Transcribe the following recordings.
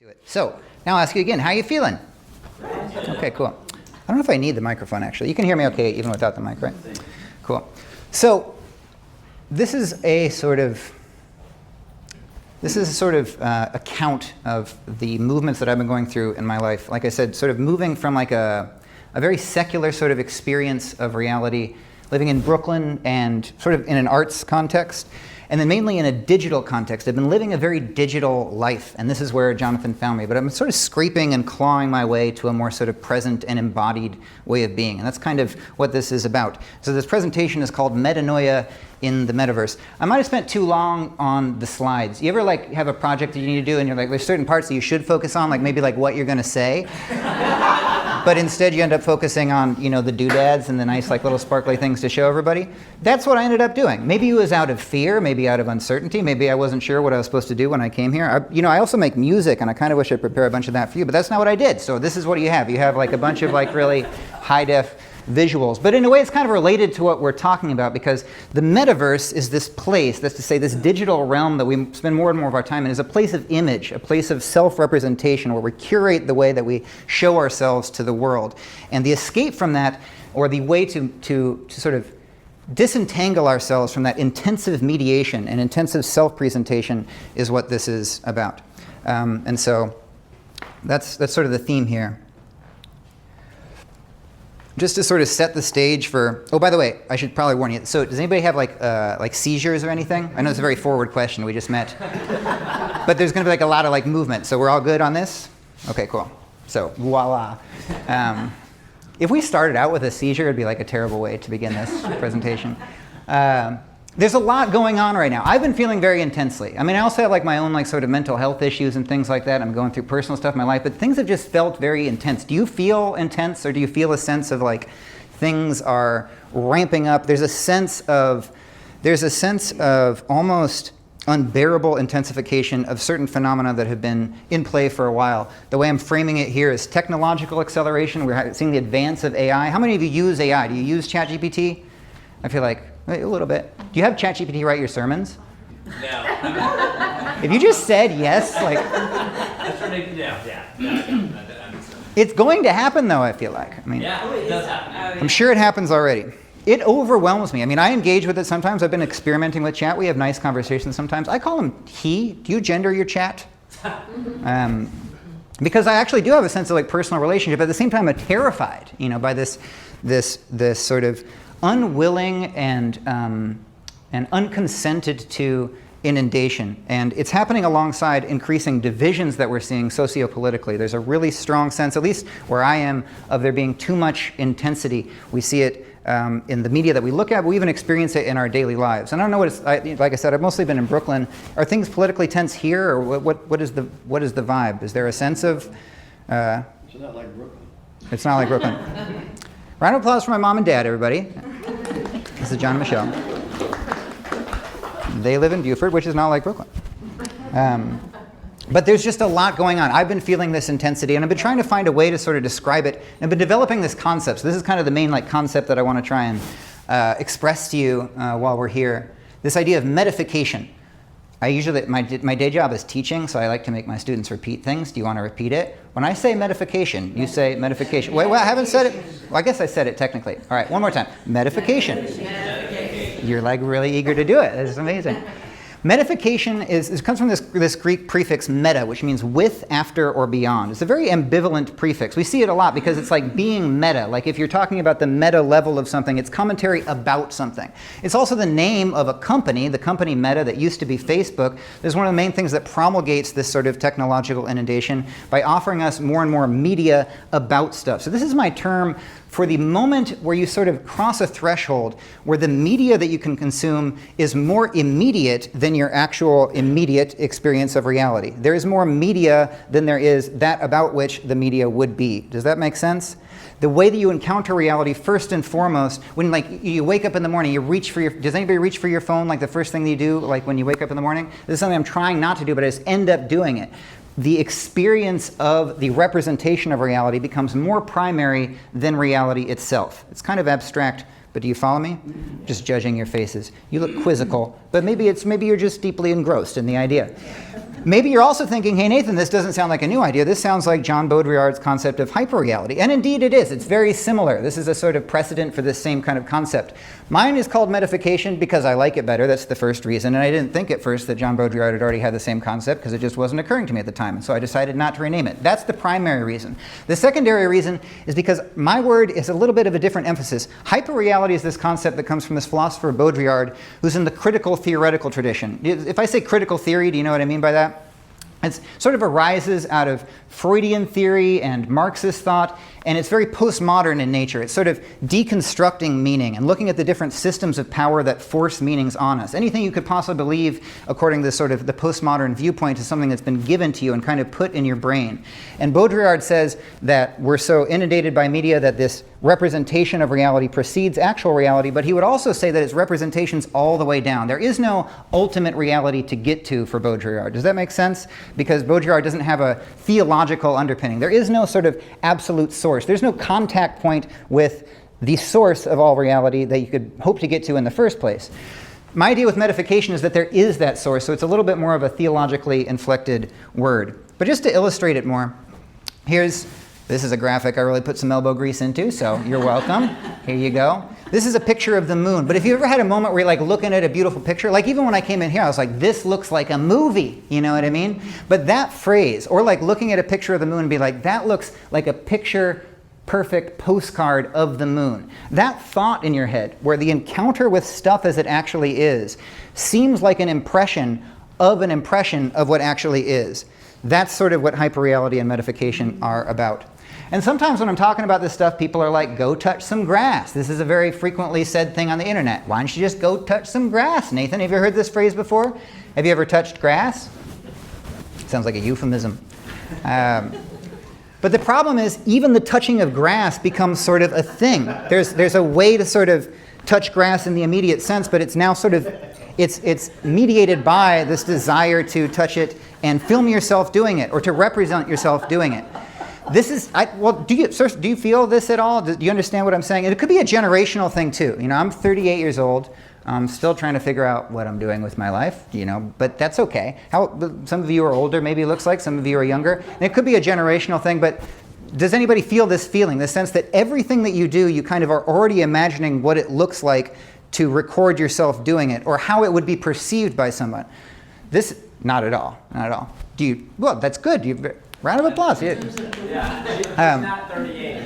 Do it. So, now I'll ask you again, how are you feeling? Okay, cool. I don't know if I need the microphone, actually. You can hear me okay even without the mic, right? Cool. So, this is a sort of account of the movements that I've been going through in my life. Like I said, sort of moving from like a very secular sort of experience of reality, living in Brooklyn and sort of in an arts context, and then mainly in a digital context. I've been living a very digital life, and this is where Jonathan found me. But I'm sort of scraping and clawing my way to a more sort of present and embodied way of being, and that's kind of what this is about. So this presentation is called Metanoia in the Metaverse. I might have spent too long on the slides. You ever like have a project that you need to do, and you're like, there's certain parts that you should focus on, like maybe like what you're going to say, but instead you end up focusing on, you know, the doodads and the nice like little sparkly things to show everybody. That's what I ended up doing. Maybe it was out of fear, maybe out of uncertainty, maybe I wasn't sure what I was supposed to do when I came here. I also make music, and I kind of wish I'd prepare a bunch of that for you, but that's not what I did. So this is what you have. You have like a bunch of like really high-def visuals. But in a way, it's kind of related to what we're talking about, because the metaverse is this place, that's to say this digital realm that we spend more and more of our time in, is a place of image, a place of self-representation where we curate the way that we show ourselves to the world. And the escape from that, or the way to sort of disentangle ourselves from that intensive mediation and intensive self-presentation, is what this is about. And so that's sort of the theme here. Just to sort of set the stage for, oh, by the way, I should probably warn you. So does anybody have like seizures or anything? I know it's a very forward question, we just met. But there's going to be like a lot of like movement. So we're all good on this? Okay, cool. So voila. If we started out with a seizure, it'd be like a terrible way to begin this presentation. There's a lot going on right now. I've been feeling very intensely. I mean, I also have like my own like sort of mental health issues and things like that. I'm going through personal stuff in my life, but things have just felt very intense. Do you feel intense, or do you feel a sense of like things are ramping up? There's a sense of almost unbearable intensification of certain phenomena that have been in play for a while. The way I'm framing it here is technological acceleration. We're seeing the advance of AI. How many of you use AI? Do you use ChatGPT? I feel like a little bit. Do you have ChatGPT write your sermons? No. If you just said yes, like... That's ridiculous. Yeah. It's going to happen, though, I feel like. I mean, Yeah, it does happen. I'm sure it happins already. It overwhelms me. I mean, I engage with it sometimes. I've been experimenting with chat. We have nice conversations sometimes. I call him he. Do you gender your chat? Because I actually do have a sense of like personal relationship. At the same time, I'm terrified, by this sort of unwilling and unconsented to inundation. And it's happening alongside increasing divisions that we're seeing sociopolitically. There's a really strong sense, at least where I am, of there being too much intensity. We see it in the media that we look at, but we even experience it in our daily lives. And I don't know what it's like. I said, I've mostly been in Brooklyn. Are things politically tense here, or what is the vibe? Is there a sense of? It's not like Brooklyn. It's not like Brooklyn. Round of applause for my mom and dad, everybody. This is John and Michelle. They live in Buford, which is not like Brooklyn. But there's just a lot going on. I've been feeling this intensity, and I've been trying to find a way to sort of describe it. And I've been developing this concept. So this is kind of the main concept that I want to try and express to you while we're here. This idea of metification. I usually, my day job is teaching, so I like to make my students repeat things. Do you want to repeat it? When I say metification, you say metification. Wait, I haven't said it. Well, I guess I said it technically. All right, one more time. Metification. You're like really eager to do it. This is amazing. Metification comes from this Greek prefix meta, which means with, after, or beyond. It's a very ambivalent prefix. We see it a lot because it's like being meta. Like if you're talking about the meta level of something, it's commentary about something. It's also the name of a company, the company Meta that used to be Facebook. There's one of the main things that promulgates this sort of technological inundation by offering us more and more media about stuff. So this is my term for the moment where you sort of cross a threshold where the media that you can consume is more immediate than your actual immediate experience of reality. There is more media than there is that about which the media would be. Does that make sense? The way that you encounter reality, first and foremost, when like you wake up in the morning, you reach for does anybody reach for your phone like the first thing that you do, like when you wake up in the morning? This is something I'm trying not to do, but I just end up doing it. The experience of the representation of reality becomes more primary than reality itself. It's kind of abstract, but do you follow me? Just judging your faces. You look quizzical, but maybe you're just deeply engrossed in the idea. Maybe you're also thinking, hey Nathan, this doesn't sound like a new idea. This sounds like John Baudrillard's concept of hyperreality. And indeed it is. It's very similar. This is a sort of precedent for this same kind of concept. Mine is called metification because I like it better. That's the first reason. And I didn't think at first that John Baudrillard had already had the same concept because it just wasn't occurring to me at the time. And so I decided not to rename it. That's the primary reason. The secondary reason is because my word is a little bit of a different emphasis. Hyperreality is this concept that comes from this philosopher Baudrillard who's in the critical theoretical tradition. If I say critical theory, do you know what I mean by that? It sort of arises out of Freudian theory and Marxist thought, and it's very postmodern in nature. It's sort of deconstructing meaning and looking at the different systems of power that force meanings on us. Anything you could possibly believe, according to sort of the postmodern viewpoint, is something that's been given to you and kind of put in your brain. And Baudrillard says that we're so inundated by media that this representation of reality precedes actual reality, but he would also say that it's representations all the way down. There is no ultimate reality to get to for Baudrillard. Does that make sense? Because Baudrillard doesn't have a theological underpinning. There is no sort of absolute source. There's no contact point with the source of all reality that you could hope to get to in the first place. My idea with metification is that there is that source, so it's a little bit more of a theologically inflected word. But just to illustrate it more, this is a graphic I really put some elbow grease into, so you're welcome. Here you go. This is a picture of the moon. But if you ever had a moment where you're like looking at a beautiful picture, like even when I came in here, I was like, this looks like a movie. You know what I mean? But that phrase, or like looking at a picture of the moon and be like, that looks like a picture perfect postcard of the moon. That thought in your head, where the encounter with stuff as it actually is, seems like an impression of what actually is. That's sort of what hyperreality and metification are about. And sometimes when I'm talking about this stuff, people are like, go touch some grass. This is a very frequently said thing on the internet. Why don't you just go touch some grass? Nathan, have you heard this phrase before? Have you ever touched grass? Sounds like a euphemism. But the problem is, even the touching of grass becomes sort of a thing. There's a way to sort of touch grass in the immediate sense, but it's now sort of, it's mediated by this desire to touch it and film yourself doing it, or to represent yourself doing it. This is, do you feel this at all? Do you understand what I'm saying? It could be a generational thing too. You know, I'm 38 years old. I'm still trying to figure out what I'm doing with my life, you know, but that's okay. Some of you are older, maybe it looks like. Some of you are younger. And it could be a generational thing, but does anybody feel this feeling, the sense that everything that you do, you kind of are already imagining what it looks like to record yourself doing it, or how it would be perceived by someone? Not at all, not at all. Well, that's good. Round of applause. Yeah, she's not 38.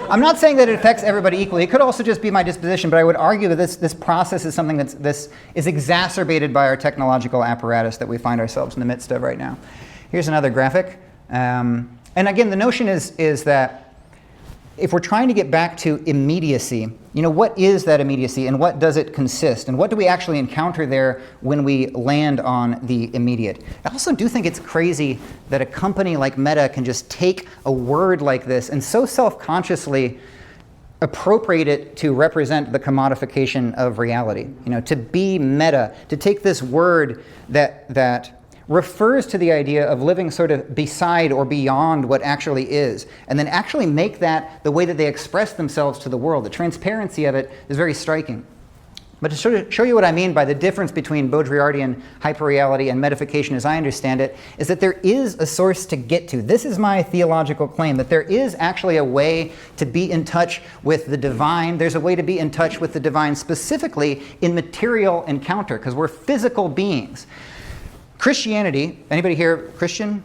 I'm not saying that it affects everybody equally. It could also just be my disposition, but I would argue that this process is something this is exacerbated by our technological apparatus that we find ourselves in the midst of right now. Here's another graphic. And again, the notion is that if we're trying to get back to immediacy, you know, what is that immediacy and what does it consist? And what do we actually encounter there when we land on the immediate? I also do think it's crazy that a company like Meta can just take a word like this and so self-consciously appropriate it to represent the commodification of reality. You know, to be meta, to take this word that refers to the idea of living sort of beside or beyond what actually is, and then actually make that the way that they express themselves to the world. The transparency of it is very striking. But to show you what I mean by the difference between Baudrillardian hyperreality and metification as I understand it, is that there is a source to get to. This is my theological claim, that there is actually a way to be in touch with the divine. There's a way to be in touch with the divine specifically in material encounter, because we're physical beings. Christianity, anybody here Christian?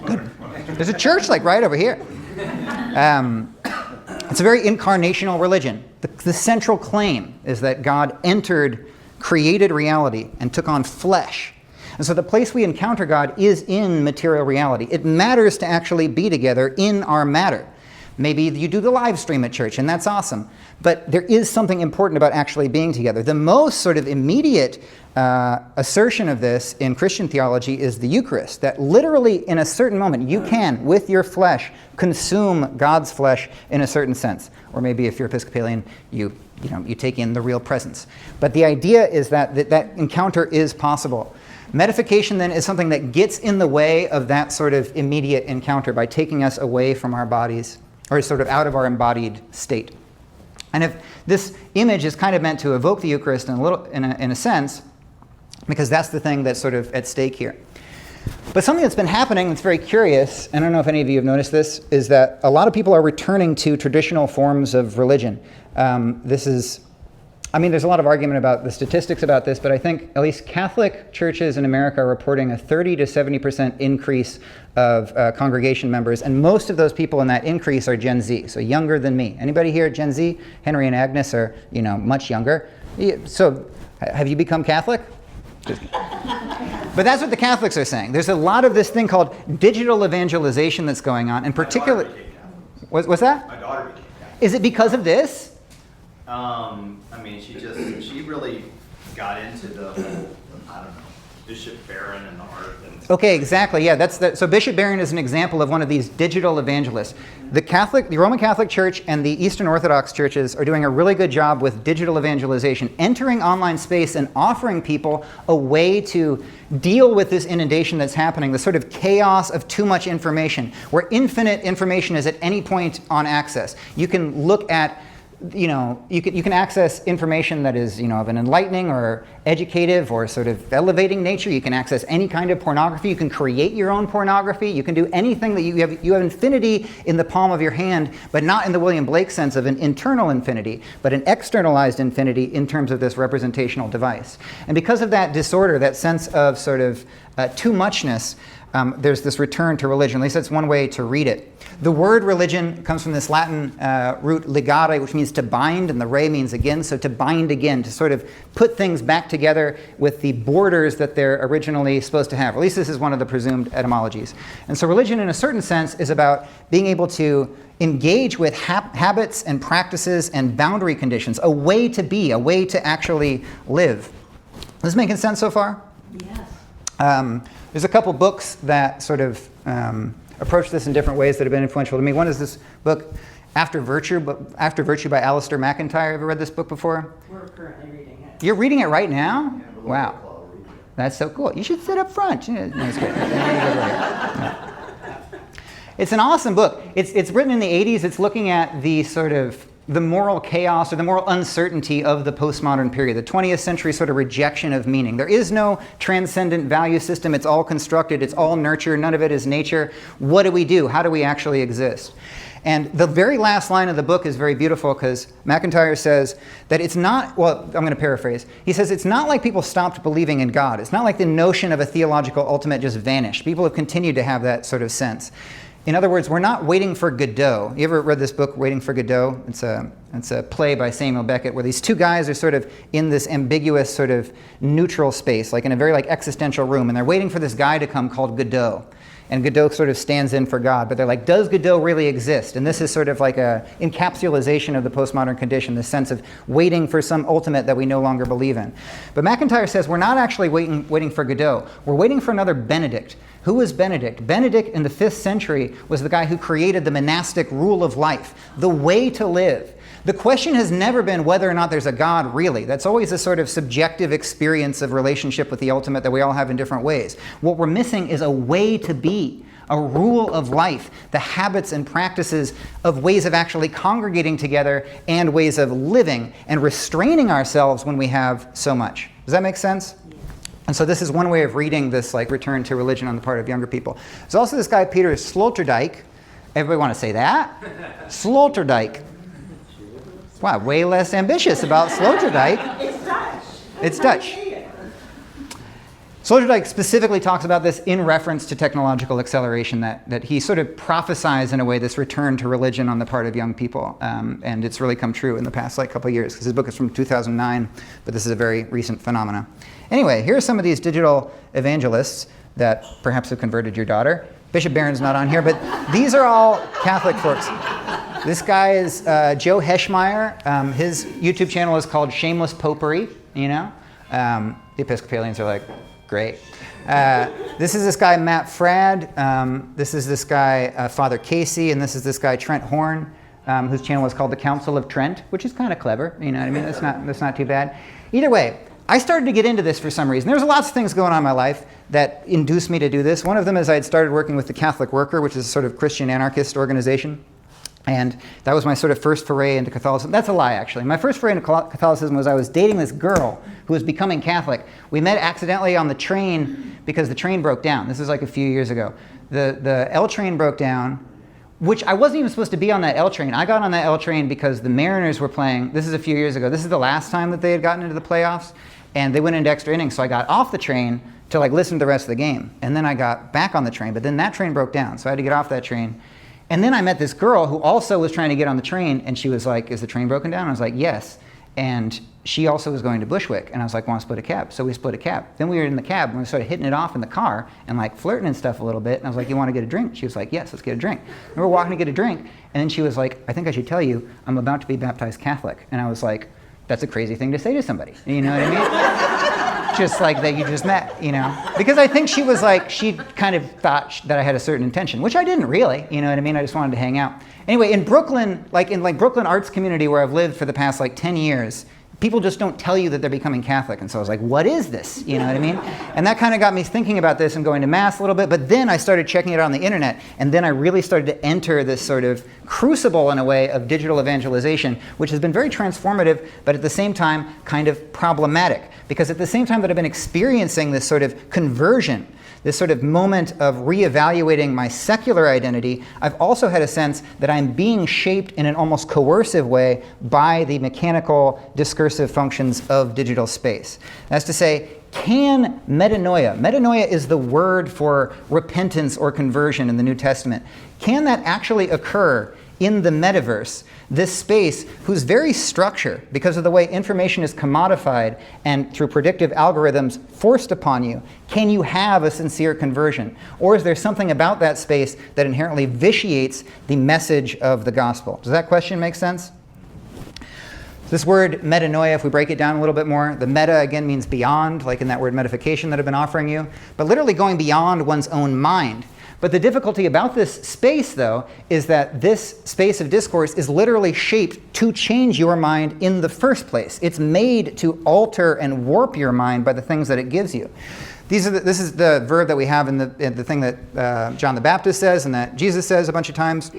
Good. There's a church like right over here. It's a very incarnational religion. The central claim is that God entered created reality and took on flesh. And so the place we encounter God is in material reality. It matters to actually be together in our matter. Maybe you do the live stream at church, and that's awesome. But there is something important about actually being together. The most sort of immediate assertion of this in Christian theology is the Eucharist, that literally in a certain moment you can, with your flesh, consume God's flesh in a certain sense. Or maybe if you're Episcopalian, you take in the real presence. But the idea is that encounter is possible. Metification then is something that gets in the way of that sort of immediate encounter by taking us away from our bodies, or sort of out of our embodied state. And if this image is kind of meant to evoke the Eucharist in a sense, because that's the thing that's sort of at stake here. But something that's been happening that's very curious, and I don't know if any of you have noticed this, is that a lot of people are returning to traditional forms of religion. There's a lot of argument about the statistics about this, but I think at least Catholic churches in America are reporting a 30 to 70% increase of congregation members, and most of those people in that increase are Gen Z, so younger than me. Anybody here Gen Z? Henry and Agnes are, much younger. So have you become Catholic? But that's what the Catholics are saying. There's a lot of this thing called digital evangelization that's going on, and particularly... What's that? My daughter became Catholic. Is it because of this? She really got into the whole, Bishop Barron and the art. Okay, exactly. Yeah, so Bishop Barron is an example of one of these digital evangelists. The Roman Catholic Church and the Eastern Orthodox churches are doing a really good job with digital evangelization, entering online space and offering people a way to deal with this inundation that's happening, the sort of chaos of too much information, where infinite information is at any point on access. You can look at you can access information that is, of an enlightening or educative or sort of elevating nature. You can access any kind of pornography. You can create your own pornography. You can do anything that you have infinity in the palm of your hand, but not in the William Blake sense of an internal infinity, but an externalized infinity in terms of this representational device. And because of that disorder, that sense of sort of too muchness, there's this return to religion. At least that's one way to read it. The word religion comes from this Latin root ligare, which means to bind, and the re means again, so to bind again, to sort of put things back together with the borders that they're originally supposed to have. At least this is one of the presumed etymologies. And so religion, in a certain sense, is about being able to engage with habits and practices and boundary conditions, a way to be, a way to actually live. Is this making sense so far? Yes. There's a couple books that sort of approach this in different ways that have been influential to me. One is this book, After Virtue by Alistair McIntyre. Ever read this book before? We're currently reading it. You're reading it right now? Wow. That's so cool. You should sit up front. No, it's good. Yeah. It's an awesome book. It's written in the 80s. It's looking at the sort of the moral chaos or the moral uncertainty of the postmodern period, the 20th century sort of rejection of meaning. There is no transcendent value system. It's all constructed. It's all nurture. None of it is nature. What do we do? How do we actually exist? And the very last line of the book is very beautiful because McIntyre says that it's not, well, I'm going to paraphrase. He says it's not like people stopped believing in God. It's not like the notion of a theological ultimate just vanished. People have continued to have that sort of sense. In other words, we're not waiting for Godot. You ever read this book, Waiting for Godot? It's a play by Samuel Beckett where these two guys are sort of in this ambiguous sort of neutral space, like in a very existential room, and they're waiting for this guy to come called Godot. And Godot sort of stands in for God, but they're like, does Godot really exist? And this is sort of like a encapsulation of the postmodern condition, this sense of waiting for some ultimate that we no longer believe in. But McIntyre says we're not actually waiting for Godot. We're waiting for another Benedict. Who was Benedict? Benedict in the 5th century was the guy who created the monastic rule of life, the way to live. The question has never been whether or not there's a God really. That's always a sort of subjective experience of relationship with the ultimate that we all have in different ways. What we're missing is a way to be, a rule of life, the habits and practices of ways of actually congregating together and ways of living and restraining ourselves when we have so much. Does that make sense? And so this is one way of reading this return to religion on the part of younger people. There's also this guy, Peter Sloterdijk. Everybody want to say that? Sloterdijk. Wow, way less ambitious about Sloterdijk. It's Dutch. It's Dutch. Sloterdijk specifically talks about this in reference to technological acceleration, that he sort of prophesies in a way this return to religion on the part of young people. And it's really come true in the past couple of years, because his book is from 2009, but this is a very recent phenomenon. Anyway, here are some of these digital evangelists that perhaps have converted your daughter. Bishop Barron's not on here, but these are all Catholic folks. This guy is Joe Heschmeyer. His YouTube channel is called Shameless Popery, The Episcopalians are like, great. This is this guy, Matt Fradd. This is this guy, Father Casey, and this is this guy, Trent Horn, whose channel is called The Council of Trent, which is kind of clever, you know what I mean? That's not too bad. Either way, I started to get into this for some reason. There was lots of things going on in my life that induced me to do this. One of them is I had started working with the Catholic Worker, which is a sort of Christian anarchist organization. And that was my sort of first foray into Catholicism. That's a lie, actually. My first foray into Catholicism was I was dating this girl who was becoming Catholic. We met accidentally on the train because the train broke down. This was like a few years ago. The L train broke down, which I wasn't even supposed to be on that L train. I got on that L train because the Mariners were playing. This is a few years ago. This is the last time that they had gotten into the playoffs, and they went into extra innings. So I got off the train to like listen to the rest of the game. And then I got back on the train, but then that train broke down. So I had to get off that train. And then I met this girl who also was trying to get on the train, and she was like, is the train broken down? I was like, yes. And she also was going to Bushwick, and I was like, want to split a cab? So we split a cab. Then we were in the cab, and we started hitting it off in the car, and like flirting and stuff a little bit, and I was like, you want to get a drink? She was like, yes, let's get a drink. And we were walking to get a drink, and then she was like, I think I should tell you, I'm about to be baptized Catholic. And I was like, that's a crazy thing to say to somebody, you know what I mean? Just like that you just met, you know? Because I think she was like, she kind of thought that I had a certain intention, which I didn't really, you know what I mean? I just wanted to hang out. Anyway, in Brooklyn, like in like Brooklyn arts community where I've lived for the past like 10 years, people just don't tell you that they're becoming Catholic. And so I was like, what is this? You know what I mean? And that kind of got me thinking about this and going to Mass a little bit. But then I started checking it out on the internet. And then I really started to enter this sort of crucible, in a way, of digital evangelization, which has been very transformative, but at the same time, kind of problematic. Because at the same time that I've been experiencing this sort of conversion, this sort of moment of reevaluating my secular identity, I've also had a sense that I'm being shaped in an almost coercive way by the mechanical discursive functions of digital space. That's to say, can metanoia is the word for repentance or conversion in the New Testament, can that actually occur in the metaverse, this space whose very structure, because of the way information is commodified and through predictive algorithms forced upon you, can you have a sincere conversion? Or is there something about that space that inherently vitiates the message of the gospel? Does that question make sense? This word metanoia, if we break it down a little bit more, the meta again means beyond, like in that word metification that I've been offering you, but literally going beyond one's own mind. But the difficulty about this space, though, is that this space of discourse is literally shaped to change your mind in the first place. It's made to alter and warp your mind by the things that it gives you. This is the verb that we have in the thing that John the Baptist says and that Jesus says a bunch of times.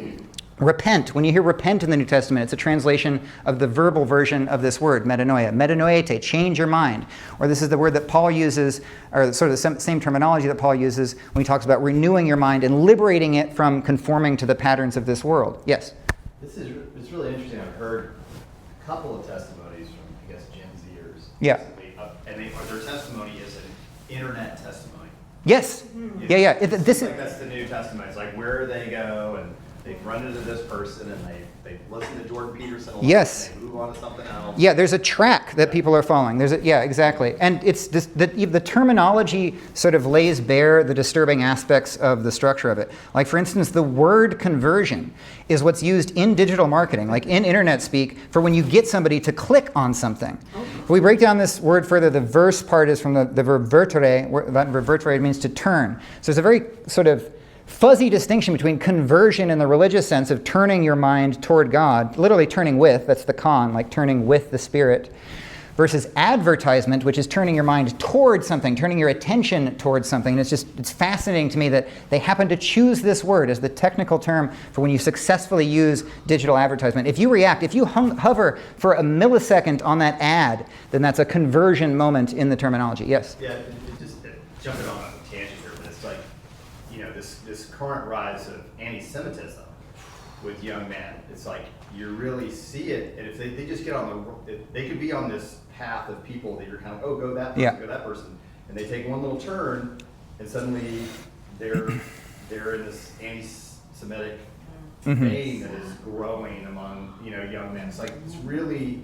Repent. When you hear repent in the New Testament, it's a translation of the verbal version of this word, metanoia. Metanoete, change your mind. Or this is the word that Paul uses, or sort of the same terminology that Paul uses when he talks about renewing your mind and liberating it from conforming to the patterns of this world. Yes? It's really interesting. I've heard a couple of testimonies from, I guess, Gen Zers. Yeah. Recently, and their testimony is an internet testimony. Yes. Yeah. This is like that's the New Testament. It's like where they go and they've run into this person and they listen to Jordan Peterson a lot. Yes. And they move on to something else. Yeah, there's a track that people are following. Yeah, exactly. And it's this, the terminology sort of lays bare the disturbing aspects of the structure of it. Like, for instance, the word conversion is what's used in digital marketing, like in internet speak, for when you get somebody to click on something. If we break down this word further, the verse part is from the verb vertere. Latin verb vertere means to turn. So it's a very sort of fuzzy distinction between conversion in the religious sense of turning your mind toward God, literally turning with, that's the con, like turning with the Spirit, versus advertisement, which is turning your mind toward something, turning your attention towards something. And it's fascinating to me that they happen to choose this word as the technical term for when you successfully use digital advertisement. If you hover for a millisecond on that ad, then that's a conversion moment in the terminology. Yes? Yeah, just jumping on a tangent here, but it's like, this current rise of anti-Semitism with young men. It's like you really see it, and if they just get they could be on this path of people that you're kind of, go that person, go that person, and they take one little turn, and suddenly they're in this anti-Semitic vein that is growing among young men. It's like it's really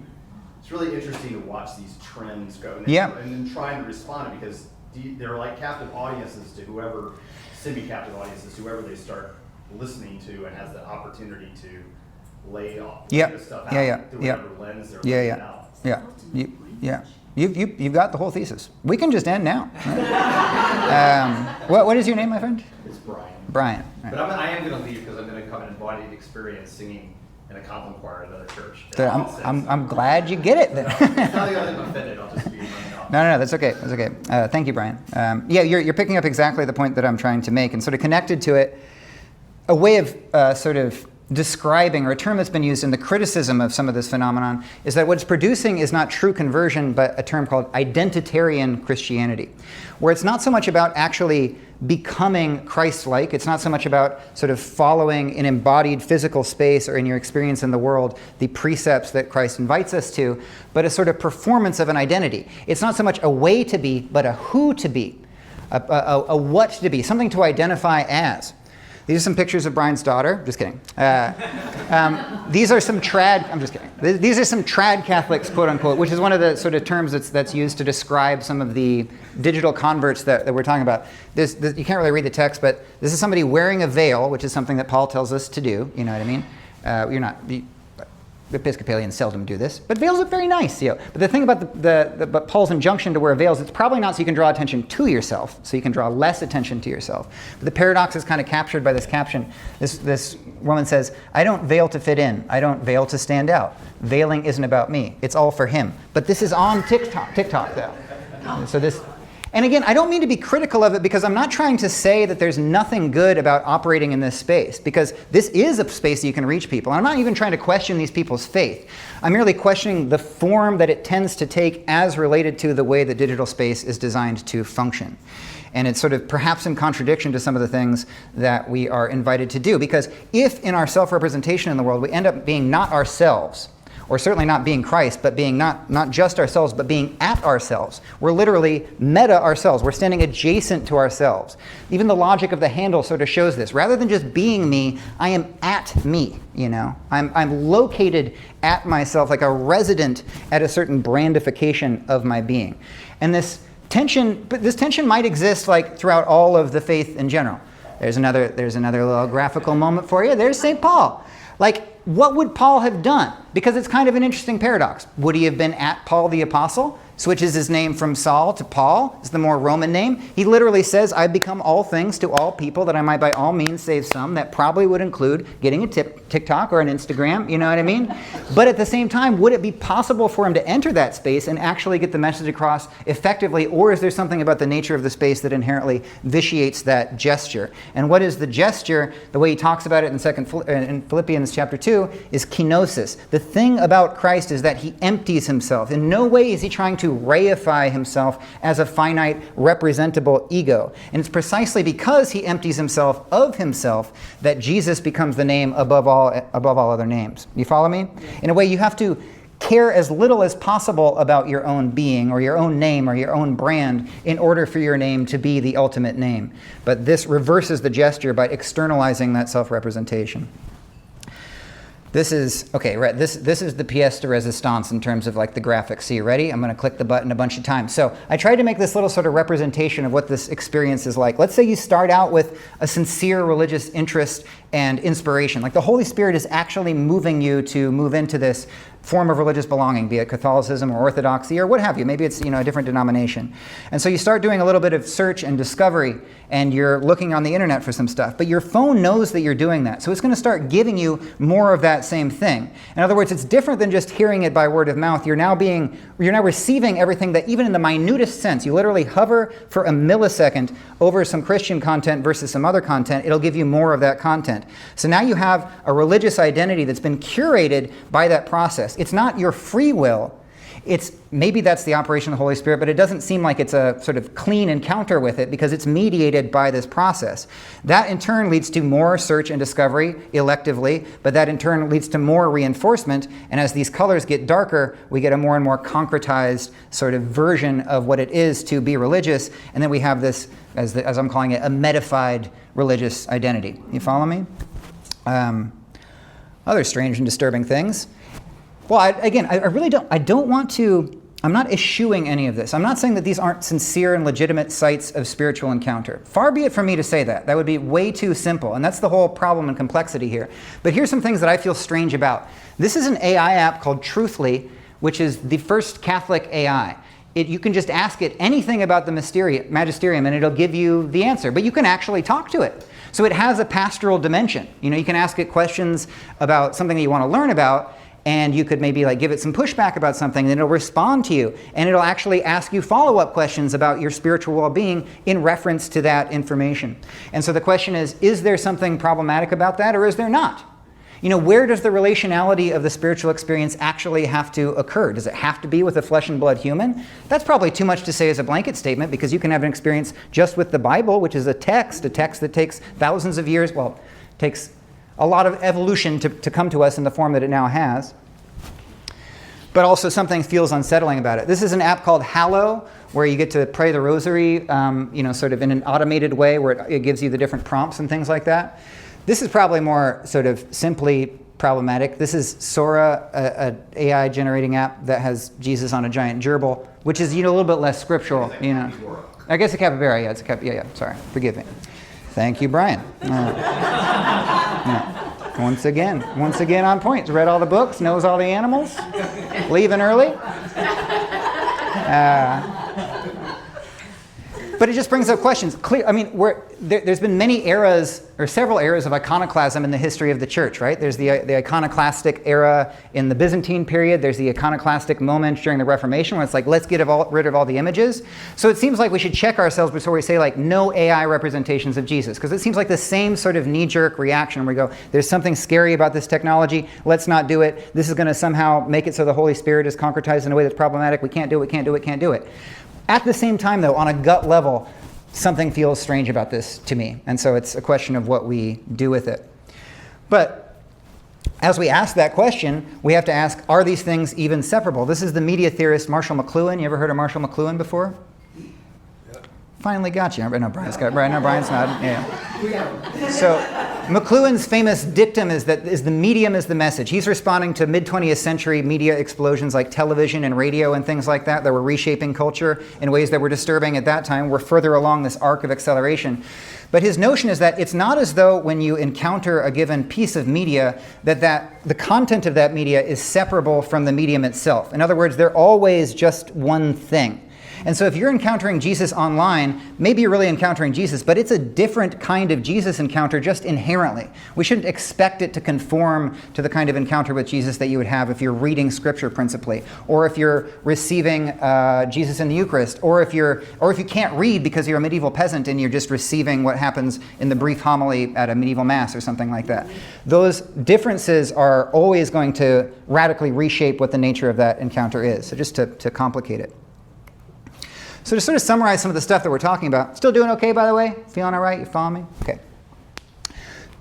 interesting to watch these trends go, and then trying to respond to, because they're like captive audiences to whoever. Semi-captive audiences, whoever they start listening to and has the opportunity to lay off this stuff out through whatever lens they're laying out. You've got the whole thesis. We can just end now. What is your name, my friend? It's Brian. Brian. Right. But I am going to leave because I'm going to come and embodied experience singing in a compline choir at another church. I'm glad you get it then. It's not like I'm offended. I'll just be running off. No, that's okay. That's okay. Thank you, Brian. You're picking up exactly the point that I'm trying to make, and sort of connected to it, a way of sort of describing, or a term that's been used in the criticism of some of this phenomenon, is that what it's producing is not true conversion, but a term called identitarian Christianity, where it's not so much about actually becoming Christ-like. It's not so much about sort of following in embodied physical space or in your experience in the world the precepts that Christ invites us to, but a sort of performance of an identity. It's not so much a way to be, but a who to be, a what to be, something to identify as. These are some pictures of Brian's daughter. Just kidding. These are some trad. I'm just kidding. These are some trad Catholics, quote unquote, which is one of the sort of terms that's used to describe some of the digital converts that we're talking about. This, you can't really read the text, but this is somebody wearing a veil, which is something that Paul tells us to do. You know what I mean? You're not. Episcopalians seldom do this, but veils look very nice. You know. But the thing about but Paul's injunction to wear veils, it's probably not so you can draw attention to yourself, so you can draw less attention to yourself. But the paradox is kind of captured by this caption. This woman says, "I don't veil to fit in. I don't veil to stand out. Veiling isn't about me. It's all for him." But this is on TikTok though. So this. And again, I don't mean to be critical of it, because I'm not trying to say that there's nothing good about operating in this space, because this is a space that you can reach people. And I'm not even trying to question these people's faith. I'm merely questioning the form that it tends to take as related to the way the digital space is designed to function. And it's sort of perhaps in contradiction to some of the things that we are invited to do. Because if in our self-representation in the world we end up being not ourselves, or certainly not being Christ, but being not just ourselves, but being at ourselves. We're literally meta ourselves. We're standing adjacent to ourselves. Even the logic of the handle sort of shows this. Rather than just being me, I am at me, you know. I'm located at myself, like a resident at a certain brandification of my being. And this tension might exist like throughout all of the faith in general. There's another little graphical moment for you. There's St. Paul. Like, what would Paul have done? Because it's kind of an interesting paradox. Would he have been at Paul the Apostle? Switches his name from Saul to Paul. It's the more Roman name. He literally says, "I've become all things to all people, that I might by all means save some." That probably would include getting a TikTok or an Instagram, you know what I mean? But at the same time, would it be possible for him to enter that space and actually get the message across effectively? Or is there something about the nature of the space that inherently vitiates that gesture? And what is the gesture? The way he talks about it in Philippians chapter 2 is kenosis. The thing about Christ is that he empties himself. In no way is he trying to reify himself as a finite, representable ego. And it's precisely because he empties himself of himself that Jesus becomes the name above all other names. You follow me? In a way, you have to care as little as possible about your own being or your own name or your own brand in order for your name to be the ultimate name. But this reverses the gesture by externalizing that self-representation. This is, okay, right, this is the pièce de résistance in terms of like the graphics. See, you ready? I'm going to click the button a bunch of times. So I tried to make this little sort of representation of what this experience is like. Let's say you start out with a sincere religious interest and inspiration. Like the Holy Spirit is actually moving you to move into this form of religious belonging, be it Catholicism or Orthodoxy or what have you. Maybe it's, you know, a different denomination. And so you start doing a little bit of search and discovery, and you're looking on the internet for some stuff. But your phone knows that you're doing that. So it's going to start giving you more of that same thing. In other words, it's different than just hearing it by word of mouth. You're now receiving everything that, even in the minutest sense, you literally hover for a millisecond over some Christian content versus some other content. It'll give you more of that content. So now you have a religious identity that's been curated by that process. It's not your free will. Maybe that's the operation of the Holy Spirit, but it doesn't seem like it's a sort of clean encounter with it because it's mediated by this process. That in turn leads to more search and discovery electively, but that in turn leads to more reinforcement. And as these colors get darker, we get a more and more concretized sort of version of what it is to be religious. And then we have this, as I'm calling it, a metafied religious identity. You follow me? Other strange and disturbing things. Well, I don't want to, I'm not eschewing any of this. I'm not saying that these aren't sincere and legitimate sites of spiritual encounter. Far be it from me to say that. That would be way too simple, and that's the whole problem and complexity here. But here's some things that I feel strange about. This is an AI app called Truthly, which is the first Catholic AI. You can just ask it anything about the magisterium and it'll give you the answer, but you can actually talk to it. So it has a pastoral dimension. You know, you can ask it questions about something that you want to learn about, and you could maybe like give it some pushback about something, and it'll respond to you, and it'll actually ask you follow-up questions about your spiritual well-being in reference to that information. And so the question is there something problematic about that, or is there not? Where does the relationality of the spiritual experience actually have to occur? Does it have to be with a flesh and blood human? That's probably too much to say as a blanket statement, because you can have an experience just with the Bible, which is a text that takes thousands of years, takes a lot of evolution to come to us in the form that it now has. But also something feels unsettling about it. This is an app called Hallow, where you get to pray the rosary, sort of in an automated way, where it gives you the different prompts and things like that. This is probably more sort of simply problematic. This is Sora, an AI generating app that has Jesus on a giant gerbil, which is a little bit less scriptural. I guess a capybara. Yeah, it's a capybara. Sorry, forgive me. Thank you, Brian. Once again on point. Read all the books, knows all the animals, leaving early. But it just brings up questions. There's been many eras, or several eras of iconoclasm in the history of the church, right? There's the iconoclastic era in the Byzantine period. There's the iconoclastic moment during the Reformation, where it's like, let's get rid of all the images. So it seems like we should check ourselves before we say, like, no AI representations of Jesus, because it seems like the same sort of knee-jerk reaction where we go, there's something scary about this technology, let's not do it. This is going to somehow make it so the Holy Spirit is concretized in a way that's problematic. We can't do it, can't do it, can't do it. At the same time, though, on a gut level, something feels strange about this to me. And so it's a question of what we do with it. But as we ask that question, we have to ask, are these things even separable? This is the media theorist Marshall McLuhan. You ever heard of Marshall McLuhan before? Yep. Finally got you. No, Brian's nodding. Yeah. So McLuhan's famous dictum is the medium is the message. He's responding to mid-20th century media explosions like television and radio and things like that were reshaping culture in ways that were disturbing at that time. We're further along this arc of acceleration. But his notion is that it's not as though when you encounter a given piece of media that the content of that media is separable from the medium itself. In other words, they're always just one thing. And so if you're encountering Jesus online, maybe you're really encountering Jesus, but it's a different kind of Jesus encounter just inherently. We shouldn't expect it to conform to the kind of encounter with Jesus that you would have if you're reading Scripture principally, or if you're receiving Jesus in the Eucharist, or if you can't read because you're a medieval peasant and you're just receiving what happens in the brief homily at a medieval mass or something like that. Those differences are always going to radically reshape what the nature of that encounter is. So just to complicate it. So to sort of summarize some of the stuff that we're talking about, still doing okay, by the way? Feeling all right? You following me? Okay.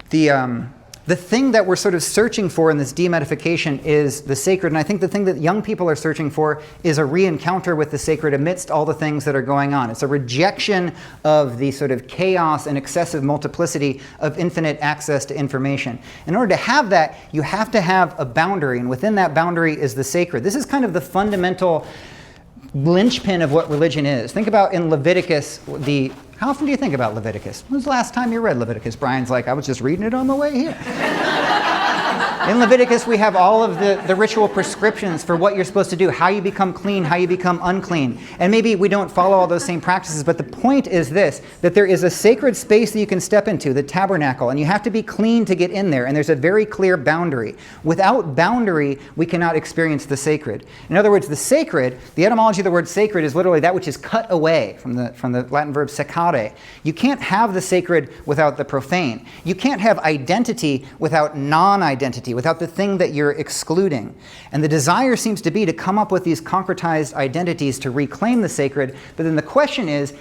The thing that we're sort of searching for in this demedification is the sacred, and I think the thing that young people are searching for is a re-encounter with the sacred amidst all the things that are going on. It's a rejection of the sort of chaos and excessive multiplicity of infinite access to information. In order to have that, you have to have a boundary, and within that boundary is the sacred. This is kind of the fundamental linchpin of what religion is. Think about in Leviticus, how often do you think about Leviticus? When was the last time you read Leviticus? Brian's like, I was just reading it on the way here. In Leviticus, we have all of the ritual prescriptions for what you're supposed to do, how you become clean, how you become unclean. And maybe we don't follow all those same practices, but the point is this, that there is a sacred space that you can step into, the tabernacle, and you have to be clean to get in there, and there's a very clear boundary. Without boundary, we cannot experience the sacred. In other words, the sacred, the etymology of the word sacred is literally that which is cut away, from the Latin verb seccare. You can't have the sacred without the profane. You can't have identity without non-identity, without the thing that you're excluding. And the desire seems to be to come up with these concretized identities to reclaim the sacred, but then the question is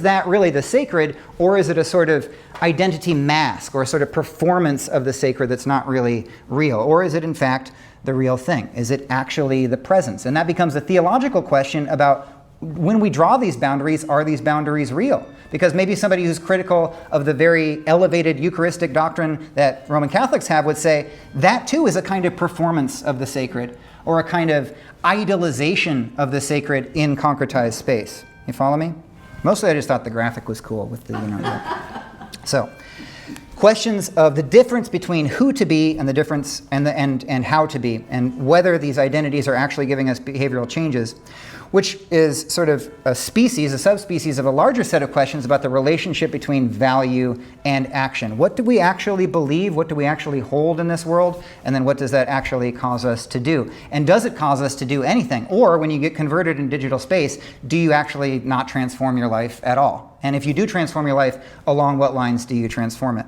that really the sacred, or is it a sort of identity mask, or a sort of performance of the sacred that's not really real? Or is it in fact the real thing? Is it actually the presence? And that becomes a theological question about when we draw these boundaries, are these boundaries real? Because maybe somebody who's critical of the very elevated Eucharistic doctrine that Roman Catholics have would say that too is a kind of performance of the sacred, or a kind of idolization of the sacred in concretized space. You follow me? Mostly I just thought the graphic was cool with the, So, questions of the difference between who to be and the difference and how to be, and whether these identities are actually giving us behavioral changes, which is sort of a subspecies of a larger set of questions about the relationship between value and action. What do we actually believe? What do we actually hold in this world? And then what does that actually cause us to do? And does it cause us to do anything? Or when you get converted in digital space, do you actually not transform your life at all? And if you do transform your life, along what lines do you transform it?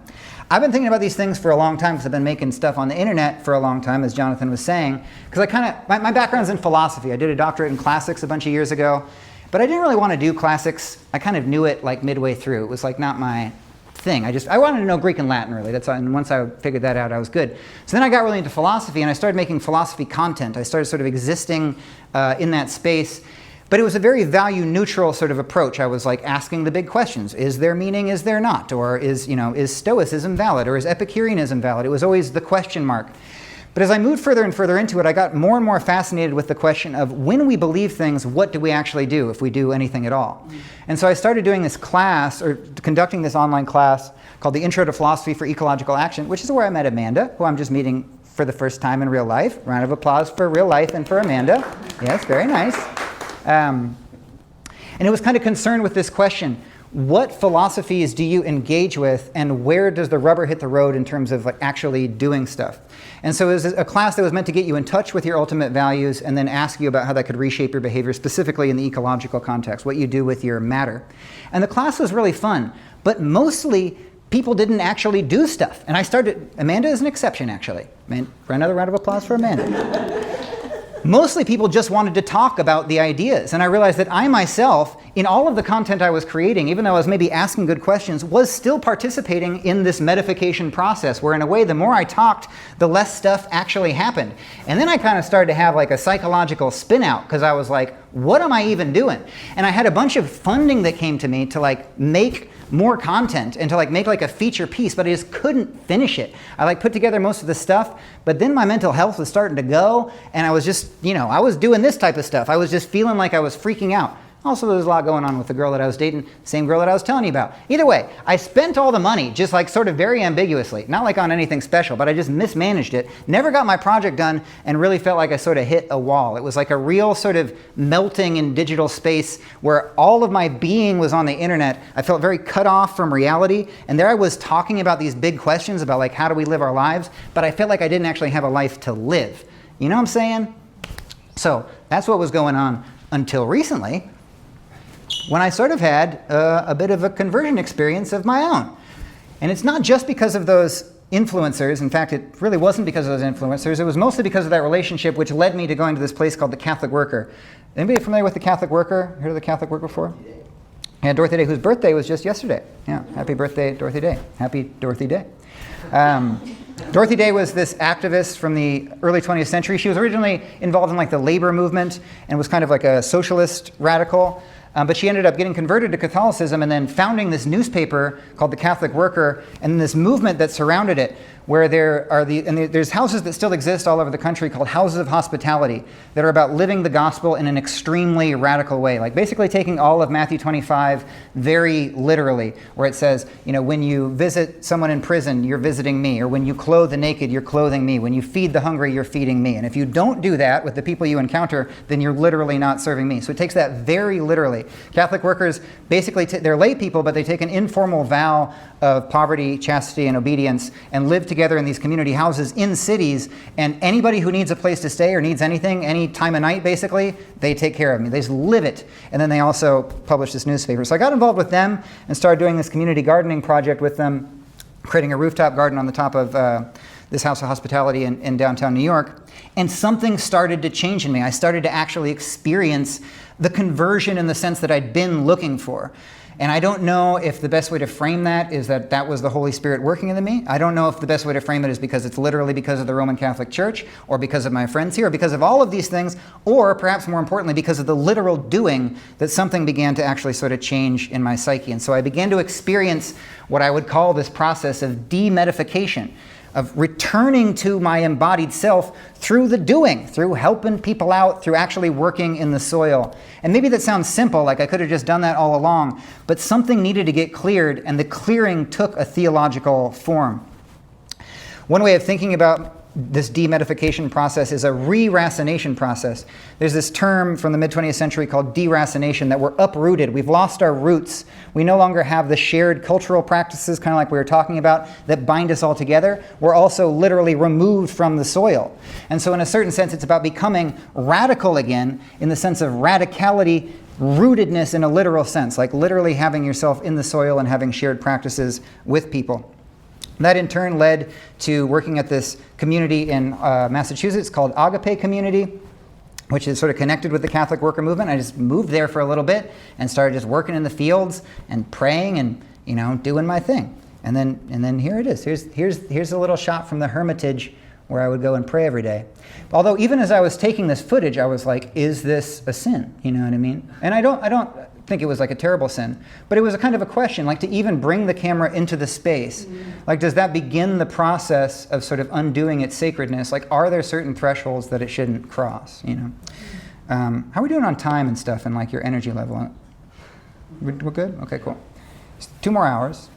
I've been thinking about these things for a long time because I've been making stuff on the internet for a long time, as Jonathan was saying. Because my background's in philosophy. I did a doctorate in classics a bunch of years ago. But I didn't really want to do classics. I kind of knew it like midway through. It was like not my thing. I wanted to know Greek and Latin really. And once I figured that out, I was good. So then I got really into philosophy and I started making philosophy content. I started sort of existing in that space. But it was a very value neutral sort of approach. I was like asking the big questions. Is there meaning? Is there not? Or is Stoicism valid? Or is Epicureanism valid? It was always the question mark. But as I moved further and further into it, I got more and more fascinated with the question of when we believe things, what do we actually do if we do anything at all? And so I started doing this class, or conducting this online class called the Intro to Philosophy for Ecological Action, which is where I met Amanda, who I'm just meeting for the first time in real life. Round of applause for real life and for Amanda. Yes, very nice. And it was kind of concerned with this question. What philosophies do you engage with, and where does the rubber hit the road in terms of like actually doing stuff? And so it was a class that was meant to get you in touch with your ultimate values and then ask you about how that could reshape your behavior, specifically in the ecological context, what you do with your matter. And the class was really fun, but mostly people didn't actually do stuff. And Amanda is an exception actually. Another round of applause for Amanda. Mostly people just wanted to talk about the ideas. And I realized that I myself, in all of the content I was creating, even though I was maybe asking good questions, was still participating in this metification process, where in a way, the more I talked, the less stuff actually happened. And then I kind of started to have like a psychological spin out, because I was like, what am I even doing? And I had a bunch of funding that came to me to like make more content and to like make like a feature piece, but I just couldn't finish it. I like put together most of the stuff, but then my mental health was starting to go, and I was just, I was doing this type of stuff. I was just feeling like I was freaking out. Also, there was a lot going on with the girl that I was dating, same girl that I was telling you about. Either way, I spent all the money just like sort of very ambiguously, not like on anything special, but I just mismanaged it, never got my project done, and really felt like I sort of hit a wall. It was like a real sort of melting in digital space where all of my being was on the internet. I felt very cut off from reality, and there I was talking about these big questions about like how do we live our lives, but I felt like I didn't actually have a life to live. You know what I'm saying? So that's what was going on until recently, when I sort of had a bit of a conversion experience of my own. And it's not just because of those influencers. In fact, it really wasn't because of those influencers. It was mostly because of that relationship, which led me to going to this place called the Catholic Worker. Anybody familiar with the Catholic Worker? Heard of the Catholic Worker before? Yeah, Dorothy Day, whose birthday was just yesterday. Yeah, happy birthday, Dorothy Day. Happy Dorothy Day. Dorothy Day was this activist from the early 20th century. She was originally involved in like the labor movement and was kind of like a socialist radical. But she ended up getting converted to Catholicism and then founding this newspaper called the Catholic Worker, and this movement that surrounded it, where there's houses that still exist all over the country called houses of hospitality that are about living the gospel in an extremely radical way, like basically taking all of Matthew 25 very literally, where it says, when you visit someone in prison, you're visiting me, or when you clothe the naked, you're clothing me, when you feed the hungry, you're feeding me, and if you don't do that with the people you encounter, then you're literally not serving me. So it takes that very literally. Catholic workers basically, they're lay people, but they take an informal vow of poverty, chastity, and obedience and live together in these community houses in cities, and anybody who needs a place to stay or needs anything, any time of night basically, they take care of me. They just live it. And then they also publish this newspaper. So I got involved with them and started doing this community gardening project with them, creating a rooftop garden on the top of this house of hospitality in downtown New York. And something started to change in me. I started to actually experience the conversion in the sense that I'd been looking for. And I don't know if the best way to frame that is that was the Holy Spirit working in me. I don't know if the best way to frame it is because it's literally because of the Roman Catholic Church, or because of my friends here, or because of all of these things, or perhaps more importantly, because of the literal doing, that something began to actually sort of change in my psyche. And so I began to experience what I would call this process of demetification, of returning to my embodied self through the doing, through helping people out, through actually working in the soil. And maybe that sounds simple, like I could have just done that all along, but something needed to get cleared, and the clearing took a theological form. One way of thinking about this demetification process is a re-racination process. There's this term from the mid-20th century called deracination, that we're uprooted. We've lost our roots. We no longer have the shared cultural practices, kind of like we were talking about, that bind us all together. We're also literally removed from the soil. And so in a certain sense, it's about becoming radical again, in the sense of radicality rootedness in a literal sense, like literally having yourself in the soil and having shared practices with people. That in turn led to working at this community in Massachusetts called Agape Community, which is sort of connected with the Catholic worker movement. I just moved there for a little bit and started just working in the fields and praying and, you know, doing my thing. And then here it is. Here's a little shot from the Hermitage where I would go and pray every day. Although even as I was taking this footage, I was like, is this a sin? You know what I mean? And I don't think it was like a terrible sin, but it was a kind of a question, like to even bring the camera into the space. Like, does that begin the process of sort of undoing its sacredness? Like, are there certain thresholds that it shouldn't cross, you know? How are we doing on time and stuff and like your energy level? We're good? Okay, cool. 2 more hours.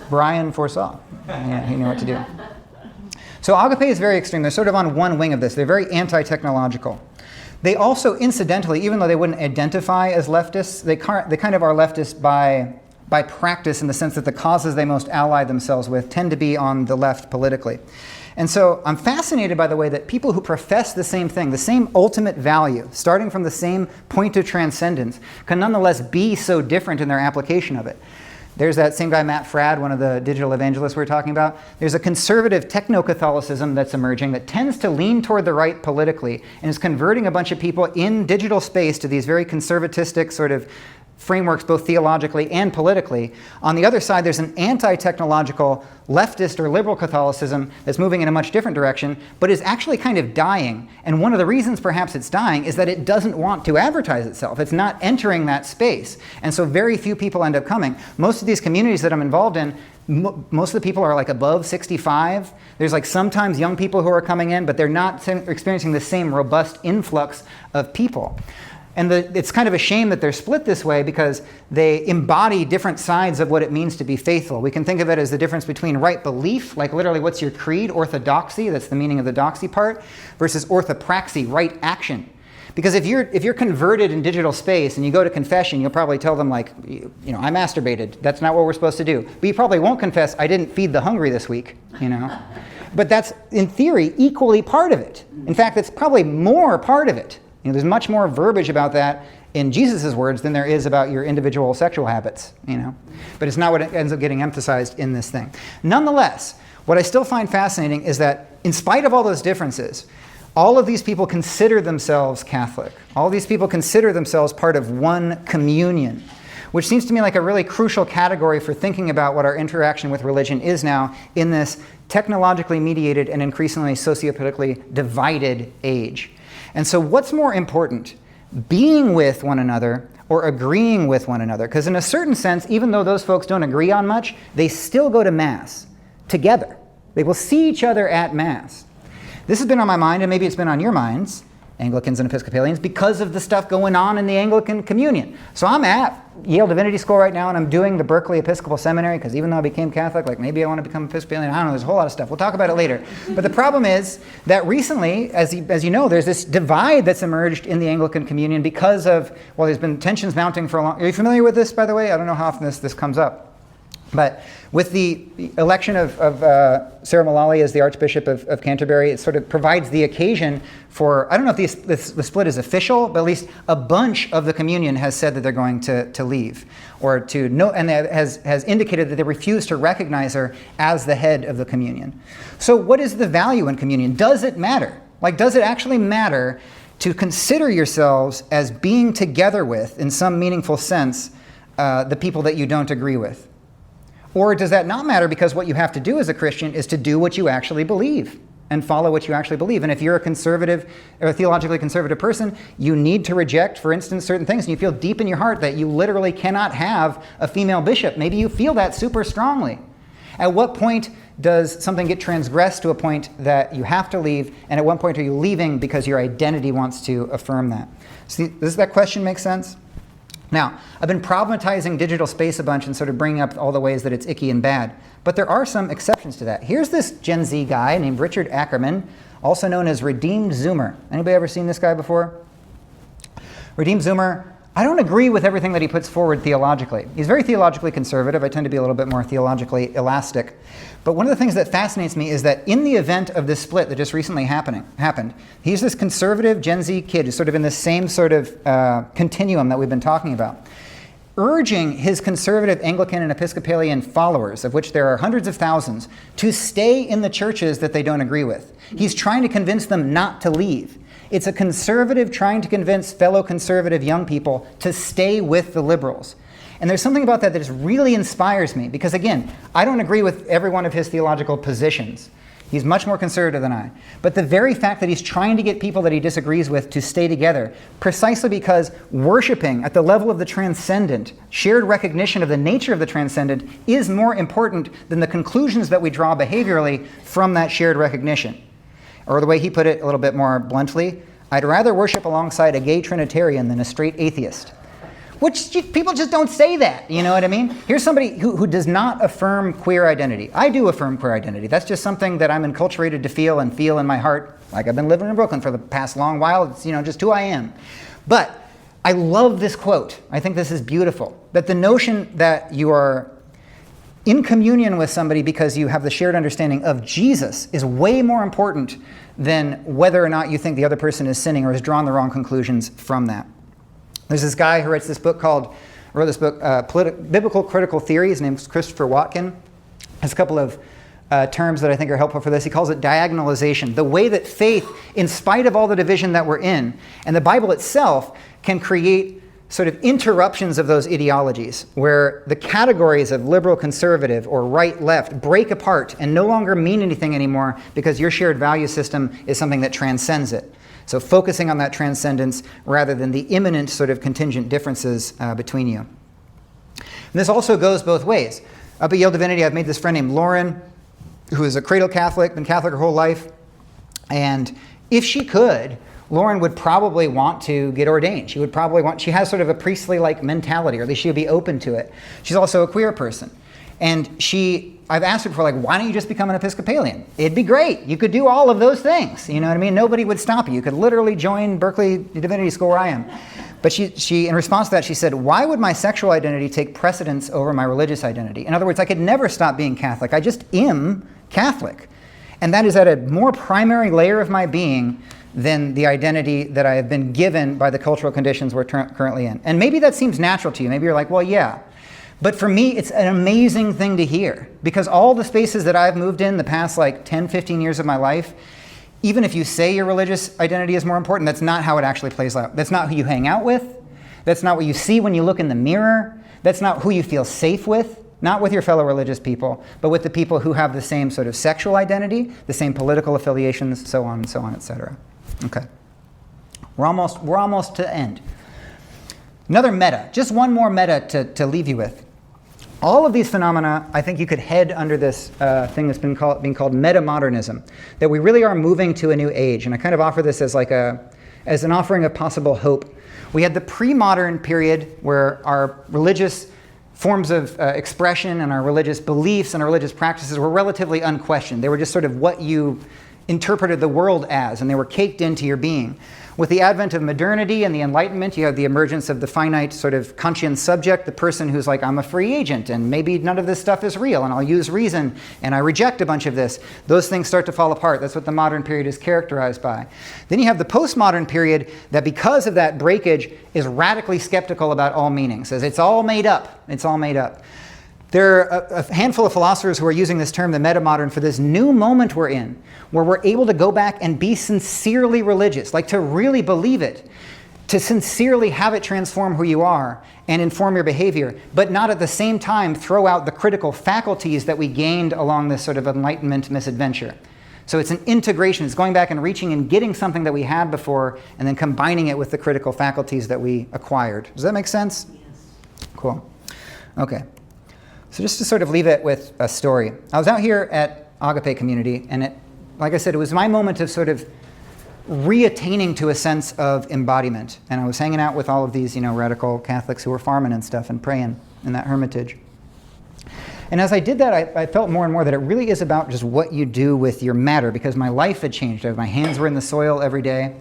Brian foresaw. Yeah, he knew what to do. So Agape is very extreme. They're sort of on one wing of this. They're very anti-technological. They also, incidentally, even though they wouldn't identify as leftists, they kind of are leftist by practice in the sense that the causes they most ally themselves with tend to be on the left politically. And so I'm fascinated by the way that people who profess the same thing, the same ultimate value, starting from the same point of transcendence, can nonetheless be so different in their application of it. There's that same guy, Matt Fradd, one of the digital evangelists we were talking about. There's a conservative techno-Catholicism that's emerging that tends to lean toward the right politically and is converting a bunch of people in digital space to these very conservatistic sort of frameworks, both theologically and politically. On the other side, there's an anti-technological leftist or liberal Catholicism that's moving in a much different direction, but is actually kind of dying. And one of the reasons perhaps it's dying is that it doesn't want to advertise itself. It's not entering that space. And so very few people end up coming. Most of these communities that I'm involved in, most of the people are like above 65. There's like sometimes young people who are coming in, but they're not experiencing the same robust influx of people. And it's kind of a shame that they're split this way because they embody different sides of what it means to be faithful. We can think of it as the difference between right belief, like literally what's your creed, orthodoxy, that's the meaning of the doxy part, versus orthopraxy, right action. Because if you're converted in digital space and you go to confession, you'll probably tell them like, you know, I masturbated. That's not what we're supposed to do. But you probably won't confess, I didn't feed the hungry this week, you know. But that's, in theory, equally part of it. In fact, it's probably more part of it. You know, there's much more verbiage about that in Jesus' words than there is about your individual sexual habits, you know. But it's not what ends up getting emphasized in this thing. Nonetheless, what I still find fascinating is that in spite of all those differences, all of these people consider themselves Catholic. All these people consider themselves part of one communion, which seems to me like a really crucial category for thinking about what our interaction with religion is now in this technologically mediated and increasingly sociopolitically divided age. And so what's more important, being with one another or agreeing with one another? Because in a certain sense, even though those folks don't agree on much, they still go to Mass together. They will see each other at Mass. This has been on my mind, and maybe it's been on your minds, Anglicans and Episcopalians, because of the stuff going on in the Anglican communion. So I'm at Yale Divinity School right now, and I'm doing the Berkeley Episcopal Seminary, because even though I became Catholic, like maybe I want to become Episcopalian. I don't know, there's a whole lot of stuff. We'll talk about it later. But the problem is that recently, as you know, there's this divide that's emerged in the Anglican communion because of, well, there's been tensions mounting for a long... Are you familiar with this, by the way? I don't know how often this comes up. But with the election of Sarah Mullally as the Archbishop of Canterbury, it sort of provides the occasion for, I don't know if the split is official, but at least a bunch of the communion has said that they're going to leave, or to know, and has indicated that they refuse to recognize her as the head of the communion. So what is the value in communion? Does it matter? Like, does it actually matter to consider yourselves as being together with, in some meaningful sense, the people that you don't agree with? Or does that not matter because what you have to do as a Christian is to do what you actually believe and follow what you actually believe? And if you're a conservative or a theologically conservative person, you need to reject, for instance, certain things, and you feel deep in your heart that you literally cannot have a female bishop. Maybe you feel that super strongly. At what point does something get transgressed to a point that you have to leave, and at what point are you leaving because your identity wants to affirm that? See, does that question make sense? Now, I've been problematizing digital space a bunch and sort of bringing up all the ways that it's icky and bad. But there are some exceptions to that. Here's this Gen Z guy named Richard Ackerman, also known as Redeemed Zoomer. Anybody ever seen this guy before? Redeemed Zoomer I don't agree with everything that he puts forward theologically. He's very theologically conservative. I tend to be a little bit more theologically elastic. But one of the things that fascinates me is that in the event of this split that just recently happened, he's this conservative Gen Z kid who's sort of in the same sort of continuum that we've been talking about, urging his conservative Anglican and Episcopalian followers, of which there are hundreds of thousands, to stay in the churches that they don't agree with. He's trying to convince them not to leave. It's a conservative trying to convince fellow conservative young people to stay with the liberals. And there's something about that that just really inspires me, because again, I don't agree with every one of his theological positions. He's much more conservative than I. But the very fact that he's trying to get people that he disagrees with to stay together, precisely because worshiping at the level of the transcendent, shared recognition of the nature of the transcendent, is more important than the conclusions that we draw behaviorally from that shared recognition. Or the way he put it a little bit more bluntly, I'd rather worship alongside a gay Trinitarian than a straight atheist. Which people just don't say that, you know what I mean? Here's somebody who does not affirm queer identity. I do affirm queer identity. That's just something that I'm enculturated to feel in my heart. Like I've been living in Brooklyn for the past long while. It's, just who I am. But I love this quote. I think this is beautiful. That the notion that you are in communion with somebody because you have the shared understanding of Jesus is way more important than whether or not you think the other person is sinning or has drawn the wrong conclusions from that. There's this guy who wrote this book, Biblical Critical Theory. His name's Christopher Watkin. Has a couple of terms that I think are helpful for this. He calls it diagonalization, the way that faith, in spite of all the division that we're in, and the Bible itself, can create sort of interruptions of those ideologies, where the categories of liberal, conservative, or right, left break apart and no longer mean anything anymore because your shared value system is something that transcends it. So focusing on that transcendence rather than the imminent sort of contingent differences between you. And this also goes both ways. Up at Yale Divinity, I've made this friend named Lauren, who is a cradle Catholic, been Catholic her whole life. And if she could, Lauren would probably want to get ordained. She has sort of a priestly-like mentality, or at least she would be open to it. She's also a queer person. And I've asked her before, why don't you just become an Episcopalian? It'd be great. You could do all of those things. You know what I mean? Nobody would stop you. You could literally join Berkeley Divinity School where I am. But she, in response to that, she said, why would my sexual identity take precedence over my religious identity? In other words, I could never stop being Catholic. I just am Catholic. And that is at a more primary layer of my being than the identity that I have been given by the cultural conditions we're currently in. And maybe that seems natural to you. Maybe you're like, well, yeah. But for me, it's an amazing thing to hear, because all the spaces that I've moved in the past 10, 15 years of my life, even if you say your religious identity is more important, that's not how it actually plays out. That's not who you hang out with. That's not what you see when you look in the mirror. That's not who you feel safe with, not with your fellow religious people, but with the people who have the same sort of sexual identity, the same political affiliations, so on, etc. Okay. We're almost to the end. Another meta, just one more meta to leave you with. All of these phenomena, I think you could head under this thing that's being called metamodernism, that we really are moving to a new age. And I kind of offer this as as an offering of possible hope. We had the pre-modern period where our religious forms of expression and our religious beliefs and our religious practices were relatively unquestioned. They were just sort of what you interpreted the world as, and they were caked into your being. With the advent of modernity and the Enlightenment, you have the emergence of the finite sort of conscience subject, the person who's like, I'm a free agent, and maybe none of this stuff is real, and I'll use reason, and I reject a bunch of this. Those things start to fall apart. That's what the modern period is characterized by. Then you have the postmodern period that, because of that breakage, is radically skeptical about all meaning. Says it's all made up. It's all made up. There are a handful of philosophers who are using this term, the metamodern, for this new moment we're in, where we're able to go back and be sincerely religious, like to really believe it, to sincerely have it transform who you are and inform your behavior, but not at the same time throw out the critical faculties that we gained along this sort of Enlightenment misadventure. So it's an integration. It's going back and reaching and getting something that we had before and then combining it with the critical faculties that we acquired. Does that make sense? Yes. Cool. Okay. So just to sort of leave it with a story. I was out here at Agape Community, and like I said, it was my moment of sort of reattaining to a sense of embodiment. And I was hanging out with all of these, radical Catholics who were farming and stuff and praying in that hermitage. And as I did that, I felt more and more that it really is about just what you do with your matter, because my life had changed. My hands were in the soil every day.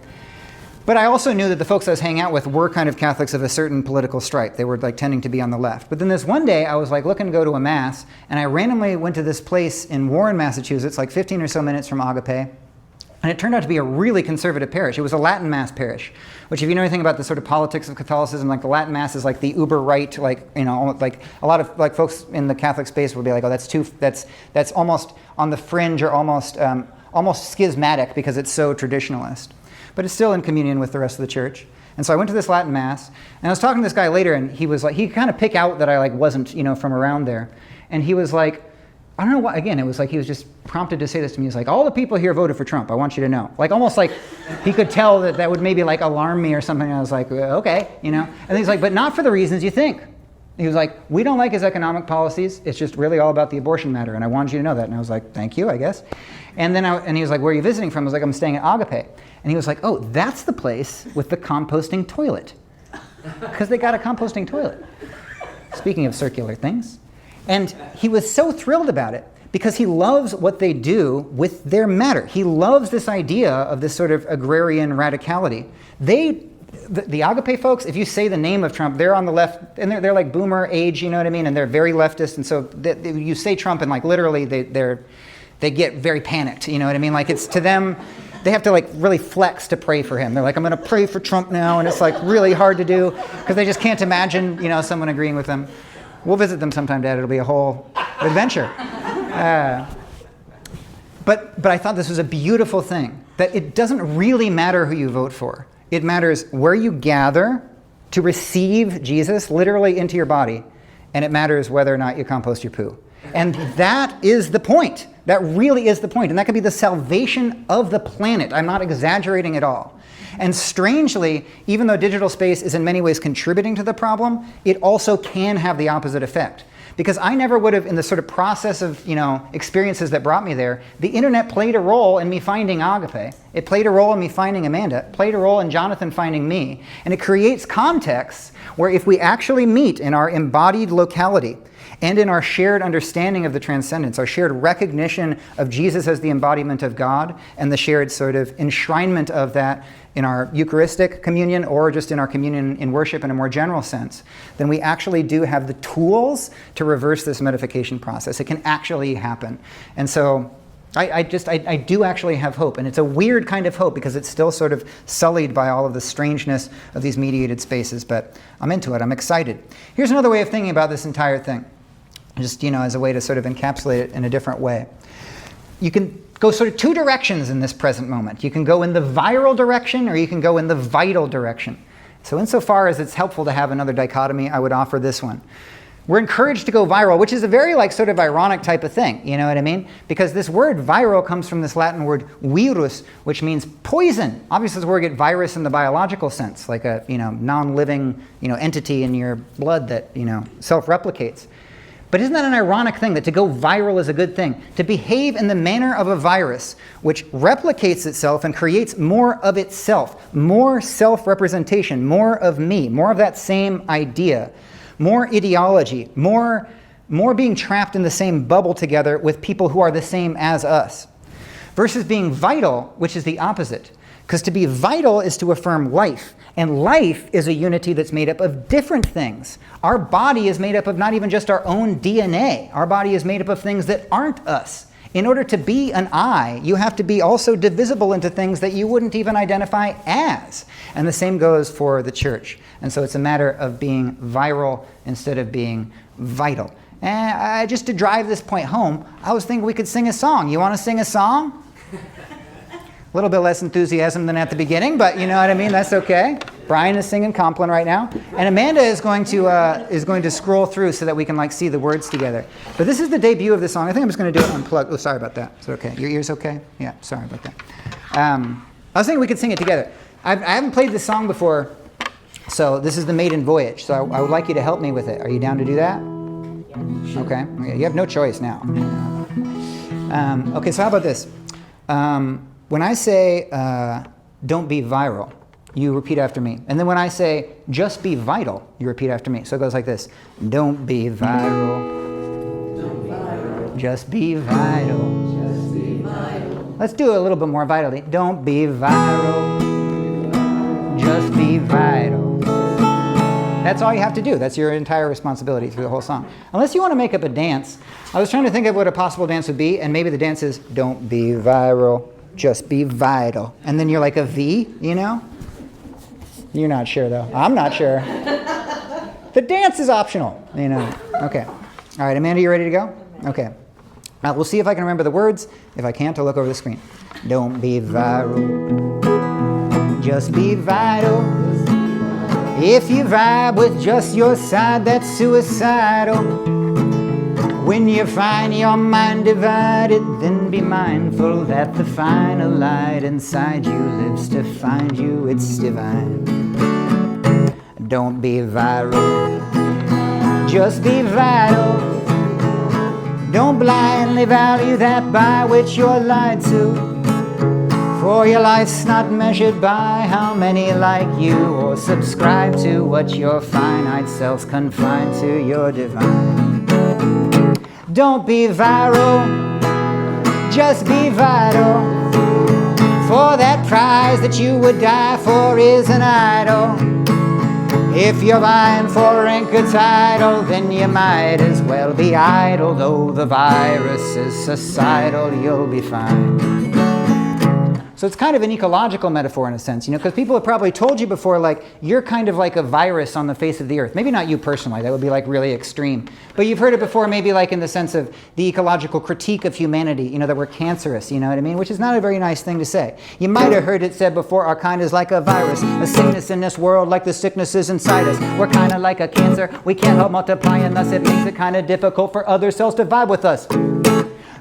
But I also knew that the folks I was hanging out with were kind of Catholics of a certain political stripe. They were like tending to be on the left. But then this one day, I was like looking to go to a mass, and I randomly went to this place in Warren, Massachusetts, like 15 or so minutes from Agape. And it turned out to be a really conservative parish. It was a Latin Mass parish, which if you know anything about the sort of politics of Catholicism, like the Latin Mass is like the uber right, like, you know, like a lot of like folks in the Catholic space will be like, oh, that's almost on the fringe or almost schismatic because it's so traditionalist. But it's still in communion with the rest of the church. And so I went to this Latin Mass, and I was talking to this guy later, and he was like, he kind of picked out that I like wasn't, you know, from around there. And he was like, I don't know what, again, it was like he was just prompted to say this to me. He was like, all the people here voted for Trump, I want you to know. Like almost like he could tell that would maybe like alarm me or something. And I was like, okay, you know. And he's like, but not for the reasons you think. He was like, we don't like his economic policies. It's just really all about the abortion matter. And I wanted you to know that. And I was like, thank you, I guess. And then and he was like, where are you visiting from? I was like, I'm staying at Agape. And he was like, oh, that's the place with the composting toilet. Because they got a composting toilet. Speaking of circular things. And he was so thrilled about it because he loves what they do with their matter. He loves this idea of this sort of agrarian radicality. The Agape folks, if you say the name of Trump, they're on the left, and they're like boomer age, you know what I mean? And they're very leftist, and so you say Trump, and like literally they get very panicked, you know what I mean? Like it's to them, they have to like really flex to pray for him. They're like, I'm going to pray for Trump now, and it's like really hard to do because they just can't imagine, you know, someone agreeing with them. We'll visit them sometime, Dad. It'll be a whole adventure. But I thought this was a beautiful thing, that it doesn't really matter who you vote for. It matters where you gather to receive Jesus literally into your body, and it matters whether or not you compost your poo. And that is the point. That really is the point. And that could be the salvation of the planet. I'm not exaggerating at all. And strangely, even though digital space is in many ways contributing to the problem, it also can have the opposite effect. Because I never would have, in the sort of process of, you know, experiences that brought me there, the internet played a role in me finding Agape. It played a role in me finding Amanda. It played a role in Jonathan finding me. And it creates contexts where if we actually meet in our embodied locality and in our shared understanding of the transcendence, our shared recognition of Jesus as the embodiment of God, and the shared sort of enshrinement of that in our Eucharistic communion or just in our communion in worship in a more general sense, then we actually do have the tools to reverse this modification process. It can actually happen. And so I do actually have hope. And it's a weird kind of hope because it's still sort of sullied by all of the strangeness of these mediated spaces. But I'm into it. I'm excited. Here's another way of thinking about this entire thing, just, you know, as a way to sort of encapsulate it in a different way. You can go sort of two directions in this present moment. You can go in the viral direction or you can go in the vital direction. So insofar as it's helpful to have another dichotomy, I would offer this one. We're encouraged to go viral, which is a very like sort of ironic type of thing, you know what I mean? Because this word viral comes from this Latin word virus, which means poison. Obviously, this word get virus in the biological sense, like a, you know, non-living, you know, entity in your blood that, you know, self-replicates. But isn't that an ironic thing, that to go viral is a good thing? To behave in the manner of a virus, which replicates itself and creates more of itself, more self-representation, more of me, more of that same idea, more ideology, more being trapped in the same bubble together with people who are the same as us. Versus being vital, which is the opposite. Because to be vital is to affirm life. And life is a unity that's made up of different things. Our body is made up of not even just our own DNA. Our body is made up of things that aren't us. In order to be an I, you have to be also divisible into things that you wouldn't even identify as. And the same goes for the church. And so it's a matter of being viral instead of being vital. And just to drive this point home, I was thinking we could sing a song. You want to sing a song? A little bit less enthusiasm than at the beginning, but you know what I mean? That's okay. Brian is singing Compline right now. And Amanda is going to scroll through so that we can like see the words together. But this is the debut of the song. I think I'm just going to do it unplugged. Oh, sorry about that. Is it okay? Your ears okay? Yeah, sorry about that. I was thinking we could sing it together. I haven't played this song before, so this is the maiden voyage. So I would like you to help me with it. Are you down to do that? Okay. You have no choice now. Okay, so how about this? When I say, don't be viral, you repeat after me. And then when I say, just be vital, you repeat after me. So it goes like this. Don't be viral. Don't be viral. Just be vital. Just be vital. Let's do it a little bit more vitally. Don't be viral. just be vital. That's all you have to do. That's your entire responsibility through the whole song. Unless you want to make up a dance. I was trying to think of what a possible dance would be, and maybe the dance is, don't be viral, just be vital. And then you're like a V, you know? You're not sure, though. I'm not sure. The dance is optional, you know. Okay. All right, Amanda, you ready to go? Okay. We'll see if I can remember the words. If I can't, I'll look over the screen. Don't be viral, just be vital. If you vibe with just your side, that's suicidal. When you find your mind divided, then be mindful that the final light inside you lives to find you. It's divine. Don't be viral, just be vital. Don't blindly value that by which you're lied to. For your life's not measured by how many like you or subscribe to what your finite self's confined to. Your divine. Don't be viral, just be vital. For that prize that you would die for is an idol. If you're vying for rank or title, then you might as well be idle. Though the virus is societal, you'll be fine. So it's kind of an ecological metaphor in a sense, you know, because people have probably told you before, like, you're kind of like a virus on the face of the earth. Maybe not you personally, that would be like really extreme. But you've heard it before, maybe like in the sense of the ecological critique of humanity, you know, that we're cancerous, you know what I mean? Which is not a very nice thing to say. You might have heard it said before, our kind is like a virus, a sickness in this world like the sicknesses inside us. We're kind of like a cancer, we can't help multiplying, thus it makes it kind of difficult for other cells to vibe with us.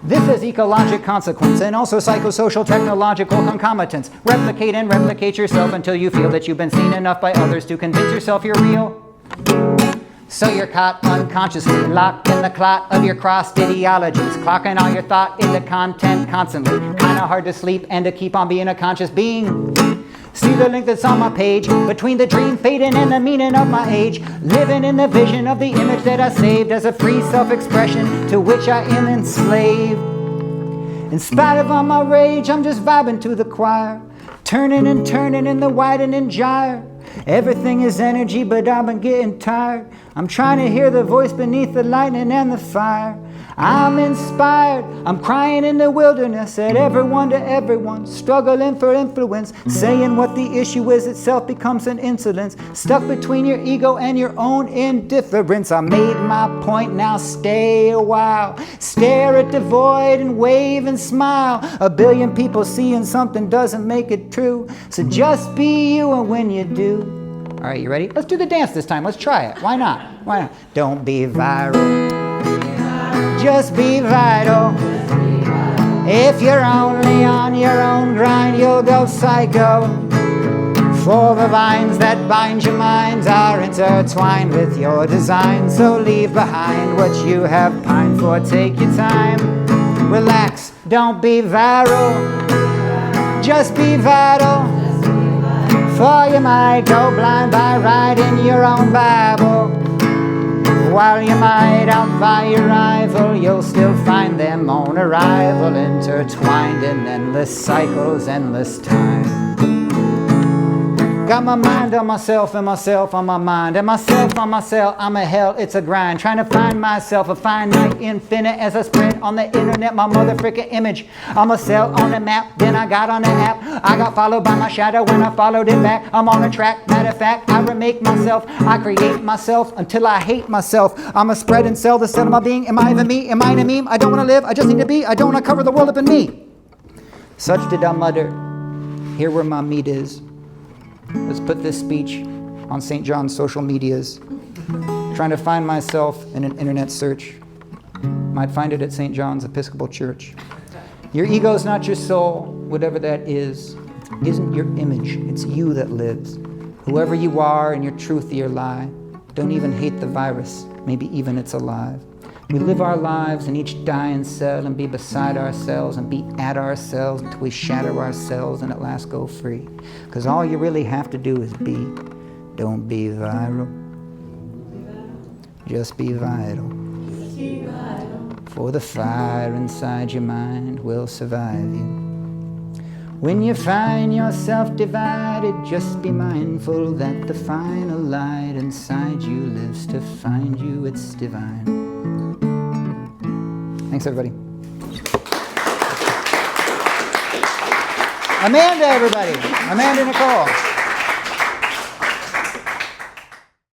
This is ecologic consequence and also psychosocial technological concomitants. Replicate and replicate yourself until you feel that you've been seen enough by others to convince yourself you're real. So you're caught unconsciously, locked in the clot of your crossed ideologies, clocking all your thought into content constantly. Kinda hard to sleep and to keep on being a conscious being. See the link that's on my page, between the dream fading and the meaning of my age. Living in the vision of the image that I saved as a free self-expression to which I am enslaved. In spite of all my rage, I'm just vibing to the choir, turning and turning in the widening gyre. Everything is energy, but I've been getting tired. I'm trying to hear the voice beneath the lightning and the fire. I'm inspired, I'm crying in the wilderness at everyone to everyone, struggling for influence, saying what the issue is itself becomes an insolence, stuck between your ego and your own indifference. I made my point, now stay a while, stare at the void and wave and smile. A billion people seeing something doesn't make it true, so just be you, and when you do. All right, you ready? Let's do the dance this time, let's try it. Why not? Why not? Don't be viral, just be vital. If you're only on your own grind, you'll go psycho. For the vines that bind your minds are intertwined with your design. So leave behind what you have pined for. Take your time, relax, don't be viral, just be vital. For you might go blind by writing your own Bible. While you might outvie your rival, you'll still find them on arrival, intertwined in endless cycles, endless time. Got my mind on myself and myself on my mind, and myself on myself, I'm a hell, it's a grind. Trying to find myself, a finite infinite as I spread on the internet my motherfucking image. I'm a cell on the map, then I got on the app. I got followed by my shadow when I followed it back. I'm on a track, matter of fact, I remake myself. I create myself until I hate myself. I'm a spread and sell the cell of my being. Am I even me? Am I in a meme? I don't want to live, I just need to be. I don't want to cover the world up in me. Such did I mutter, here where my meat is. Let's put this speech on St. John's social medias. Trying to find myself in an internet search. Might find it at St. John's Episcopal Church. Your ego's not your soul, whatever that is. It isn't your image, it's you that lives. Whoever you are and your truth or your lie. Don't even hate the virus, maybe even it's alive. We live our lives in each dying cell and be beside ourselves and be at ourselves until we shatter ourselves and at last go free. Because all you really have to do is be. Don't be viral. Just be vital. For the fire inside your mind will survive you. When you find yourself divided, just be mindful that the final light inside you lives to find you. It's divine. Thanks, everybody. Amanda, everybody. Amanda Nicole.